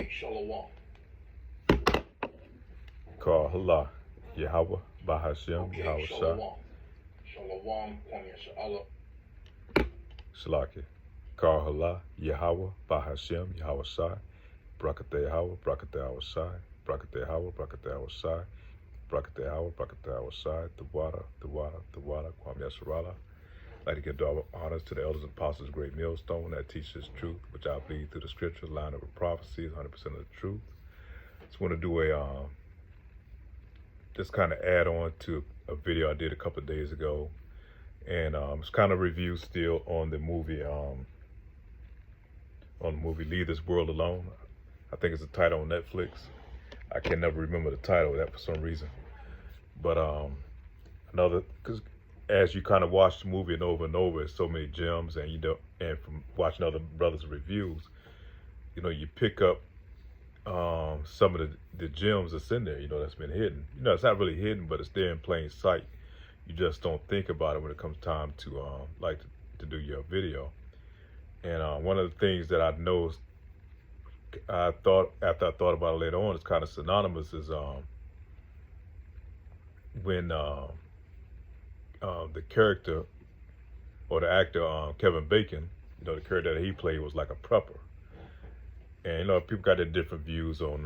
Shalom. Call Allah, Yahweh, Bahashem, Yahweh Shah, Shalom. Shalom. Kwame Sha'Allah. Shalaki. Call Allah, Yahweh, Bahashem, Yahweh Shah, Brakate Yahweh, Brakate Yahweh Shah, Brakate Yahweh, Brakate Yahweh Shah, Brakate Yahweh, Brakate Yahweh Shah, the Kwame Yasharala. I'd like to give all honors to the elders and apostles of Great Millstone that teaches truth, which I believe through the scriptures, line up with prophecies, 100% of the truth. Just want to do a just kind of add on to a video I did a couple of days ago, and it's kind of review still on the movie Leave This World Alone. I think it's the title on Netflix. I can never remember the title of that for some reason, but because as you kind of watch the movie and over, it's so many gems, and and from watching other brothers' reviews, you pick up some of the gems that's in there, that's been hidden. It's not really hidden, but it's there in plain sight. You just don't think about it when it comes time to to do your video. And one of the things that I noticed, after I thought about it later on, it's kind of synonymous, is when the character or the actor Kevin Bacon, the character that he played was like a prepper. And people got their different views on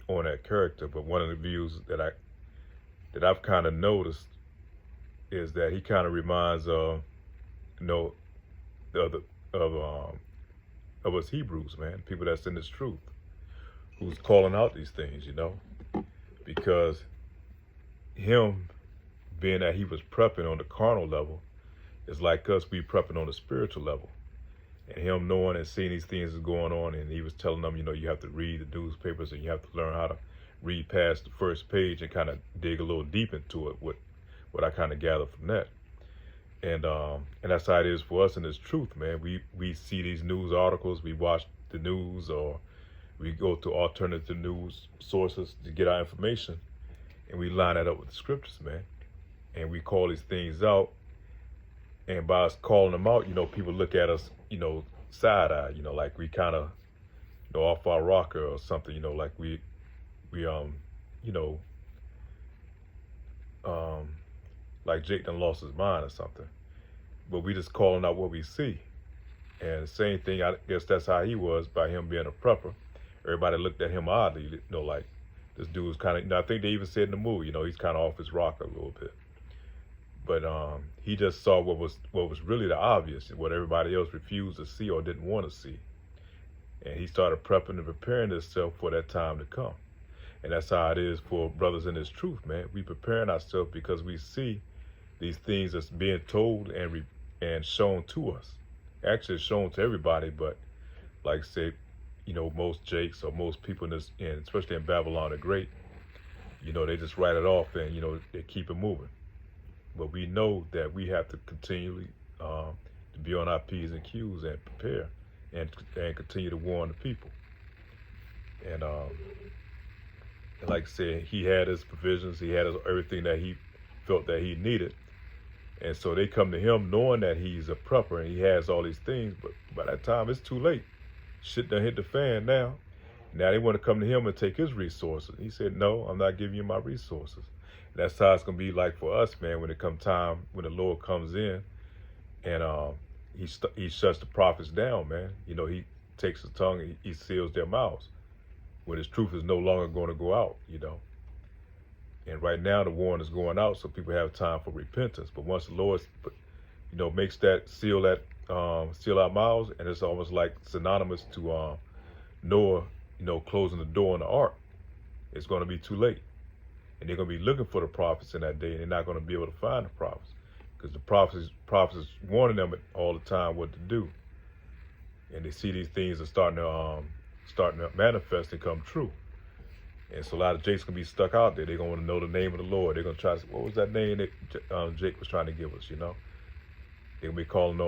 that character, but one of the views that I've kind of noticed is that he kind of reminds of us Hebrews, man, people that's in this truth, who's calling out these things, because him being that he was prepping on the carnal level, is like us, we prepping on the spiritual level. And him knowing and seeing these things is going on, and he was telling them, you have to read the newspapers, and you have to learn how to read past the first page and kind of dig a little deep into it, what I kind of gather from that. And that's how it is for us in this truth, man. We see these news articles, we watch the news, or we go to alternative news sources to get our information, and we line that up with the scriptures, man. And we call these things out, and by us calling them out, people look at us, side eye, like we kind of, off our rocker or something, like we like Jake done lost his mind or something. But we just calling out what we see. And the same thing, I guess that's how he was by him being a prepper. Everybody looked at him oddly, like this dude's kind of, I think they even said in the movie, he's kind of off his rocker a little bit. But he just saw what was really the obvious, what everybody else refused to see or didn't want to see. And he started prepping and preparing himself for that time to come. And that's how it is for brothers in this truth, man. We preparing ourselves because we see these things that's being told and shown to us. Actually, it's shown to everybody, but like say, most Jakes or most people in this, and especially in Babylon the Great, they just write it off and they keep it moving. But we know that we have to continually to be on our P's and Q's and prepare and continue to warn the people. And like I said, he had his provisions, he had everything that he felt that he needed. And so they come to him knowing that he's a prepper and he has all these things, but by that time it's too late. Shit done hit the fan now. Now they want to come to him and take his resources. He said, no, I'm not giving you my resources. And that's how it's going to be like for us, man, when it comes time, when the Lord comes in and he shuts the prophets down, man. He takes his tongue and he seals their mouths when his truth is no longer going to go out, And right now the warning is going out, so people have time for repentance. But once the Lord, makes that seal our mouths, and it's almost like synonymous to Noah, closing the door on the ark, it's going to be too late. And they're going to be looking for the prophets in that day, and they're not going to be able to find the prophets because the prophets is warning them all the time what to do. And they see these things are starting to manifest and come true. And so a lot of Jake's going to be stuck out there. They're going to want to know the name of the Lord. They're going to try to say, what was that name that Jake was trying to give us, They're going to be calling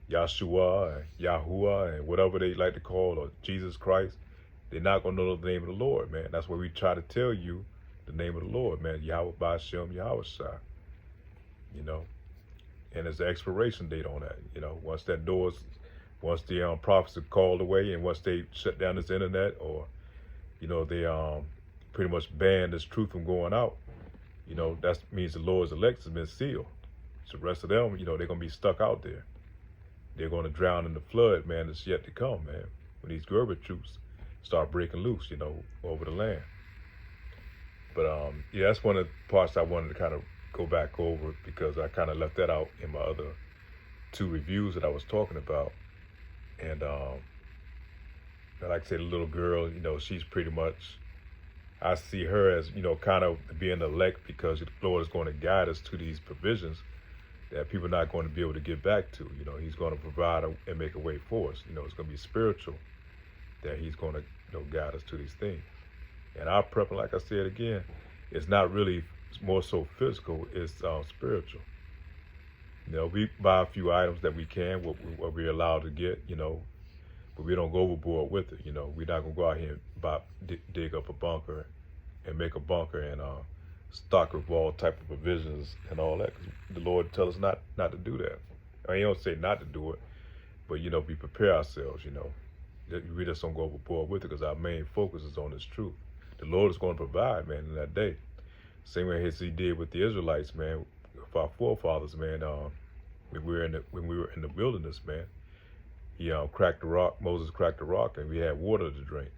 Yahshua and Yahuwah and whatever they like to call, or Jesus Christ. They're not going to know the name of the Lord, man. That's why we try to tell you the name of the Lord, man. Yahweh Ba'ashem, Yahweh Shai. And there's an expiration date on that. Once that door's Once the prophets are called away, and once they shut down this internet, or they pretty much ban this truth from going out, that means the Lord's elect has been sealed. So the rest of them, they're gonna be stuck out there. They're gonna drown in the flood, man, that's yet to come, man. When these Gerber troops start breaking loose, over the land. But yeah, that's one of the parts I wanted to kind of go back over, because I kind of left that out in my other 2 reviews that I was talking about. And like I said, the little girl, she's pretty much, I see her as, kind of being elect, because the Lord is going to guide us to these provisions that people are not going to be able to get back to. He's going to provide and make a way for us. It's going to be spiritual, that he's going to guide us to these things. And our prepping, like I said again, is not really more so physical, it's spiritual. We buy a few items that we can, what we're allowed to get, but we don't go overboard with it. We're not gonna go out here and dig up a bunker and make a bunker and stock with all type of provisions and all that. 'Cause the Lord tells us not to do that. I mean, he don't say not to do it, but we prepare ourselves. We just don't go overboard with it, because our main focus is on this truth. The Lord is going to provide, man, in that day. Same way as he did with the Israelites, man, with our forefathers, man. When we were in the wilderness, man, he cracked the rock. Moses cracked the rock, and we had water to drink.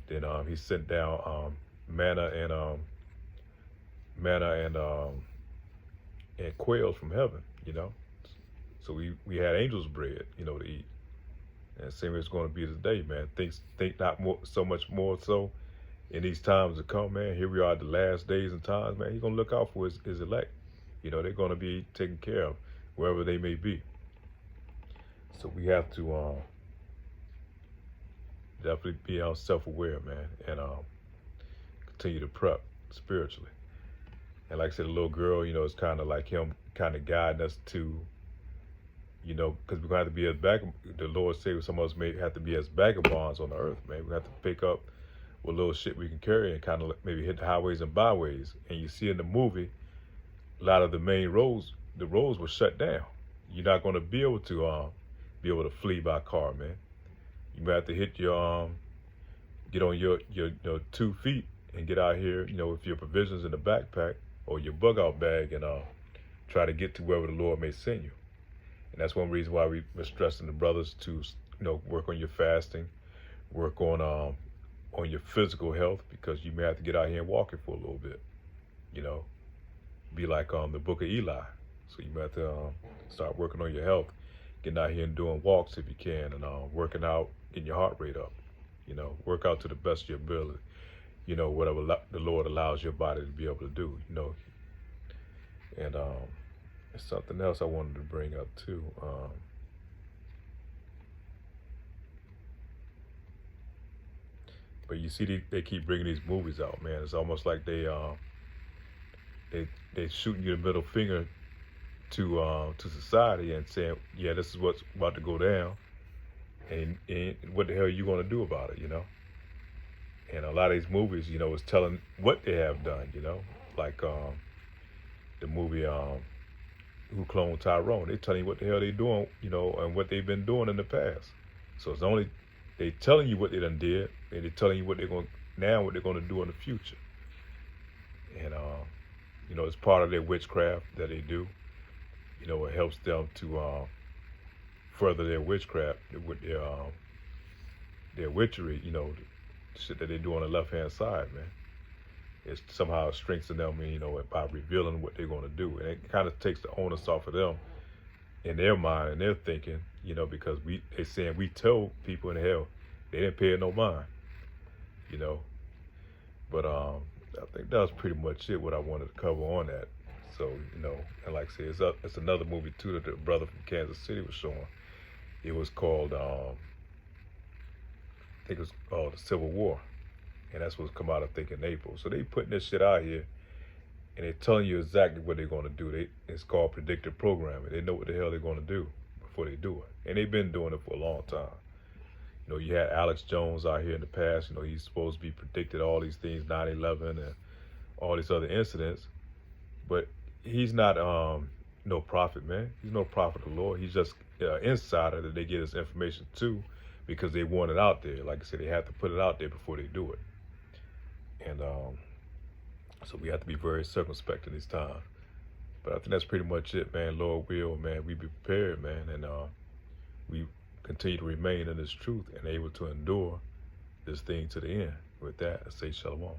Then he sent down manna and quails from heaven. So we had angels' bread, to eat. And same way it's going to be today, man. Think not so much more so in these times to come, man. Here we are at the last days and times, man. He's going to look out for his elect. They're going to be taken care of wherever they may be. So we have to definitely be self-aware, man, and continue to prep spiritually. And like I said, the little girl, it's kind of like him kind of guiding us to, because we're going to have to be as the Lord said some of us may have to be as vagabonds on the earth, man. We have to pick up what little shit we can carry and kind of maybe hit the highways and byways. And you see in the movie, a lot of the main roads, the roads were shut down. You're not going to be able to flee by car, man. You might have to hit get on your 2 feet and get out here, with your provisions in the backpack or your bug out bag, and try to get to wherever the Lord may send you. And that's one reason why we're stressing the brothers to, work on your fasting, work on your physical health, because you may have to get out here and walk it for a little bit, be like the book of Eli. So you may have to start working on your health, getting out here and doing walks if you can, and working out, getting your heart rate up, work out to the best of your ability, whatever the Lord allows your body to be able to do, And there's something else I wanted to bring up too. But you see, they keep bringing these movies out, man. It's almost like they shooting you the middle finger to society and saying, yeah, this is what's about to go down, and what the hell are you going to do about it, And a lot of these movies, is telling what they have done, like the movie Who Cloned Tyrone. They telling you what the hell they doing, and what they've been doing in the past. So it's only they telling you what they done did, and they're telling you what they're going to do in the future. And it's part of their witchcraft that they do. It helps them to further their witchcraft with their witchery. The shit that they do on the left hand side, man. It somehow strengthens them, by revealing what they're going to do, and it kind of takes the onus off of them in their mind and their thinking, because they saying we told people in hell, they didn't pay it no mind, But I think that was pretty much it what I wanted to cover on that. So and like I said, it's another movie too that the brother from Kansas City was showing. It was called I think it was called The Civil War. And that's what's come out, I think, in April. So they putting this shit out here, and they're telling you exactly what they're going to do. It's called predictive programming. They know what the hell they're going to do before they do it. And they've been doing it for a long time. You had Alex Jones out here in the past. He's supposed to be predicted all these things, 9/11 and all these other incidents. But he's not no prophet, man. He's no prophet of the Lord. He's just insider that they get this information to, because they want it out there. Like I said, they have to put it out there before they do it. And so we have to be very circumspect in this time. But I think that's pretty much it, man. Lord will, man, we be prepared, man, and we continue to remain in this truth and able to endure this thing to the end. With that, I say shalom.